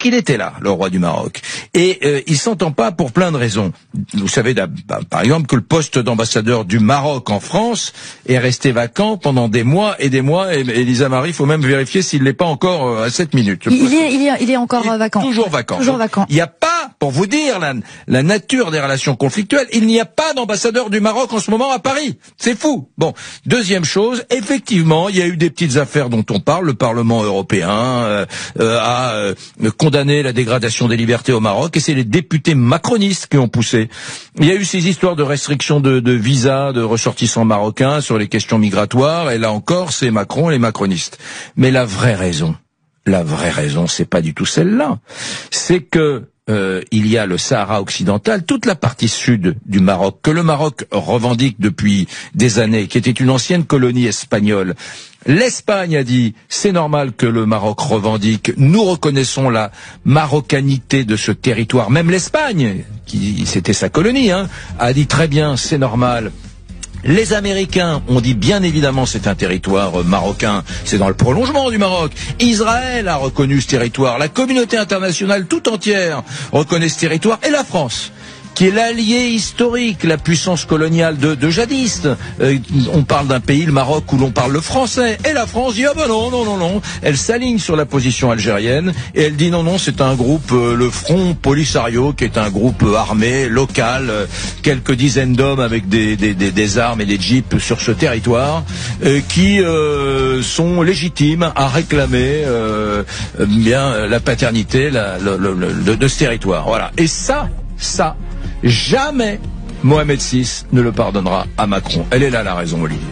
il était là, le roi du Maroc. Et il s'entend pas pour plein de raisons. Vous savez, par exemple, que le poste d'ambassadeur du Maroc en France est resté vacant pendant des mois et des mois. Et Elisa Marie, il faut même vérifier s'il l'est pas encore à 7 minutes. Il est encore vacant. Toujours vacant. Toujours vacant. Il n'y a pas, pour vous dire la nature des relations conflictuelles, il n'y a pas d'ambassadeur du Maroc en ce moment à Paris. C'est fou. Bon, deuxième chose, effectivement, il y a eu des petites affaires dont on parle. Le Parlement européen a condamné la dégradation des libertés au Maroc, et c'est les députés macronistes qui ont poussé. Il y a eu ces histoires de restrictions de visas de ressortissants marocains sur les questions migratoires, et là encore, c'est Macron et les macronistes. Mais la vraie raison, c'est pas du tout celle-là. C'est que il y a le Sahara occidental, toute la partie sud du Maroc, que le Maroc revendique depuis des années, qui était une ancienne colonie espagnole. L'Espagne a dit, c'est normal que le Maroc revendique, nous reconnaissons la marocanité de ce territoire. Même l'Espagne, qui c'était sa colonie, a dit très bien, c'est normal. Les Américains ont dit bien évidemment c'est un territoire marocain, c'est dans le prolongement du Maroc. Israël a reconnu ce territoire, la communauté internationale tout entière reconnaît ce territoire, et la France, qui est l'allié historique, la puissance coloniale de jadis. On parle d'un pays, le Maroc, où l'on parle le français. Et la France dit, ah ben non. Elle s'aligne sur la position algérienne, et elle dit non, c'est un groupe, le Front Polisario, qui est un groupe armé, local, quelques dizaines d'hommes avec des armes et des jeeps sur ce territoire, qui sont légitimes à réclamer bien la paternité de ce territoire. Voilà. Et ça, jamais Mohamed VI ne le pardonnera à Macron. Elle est là la raison, Olivier.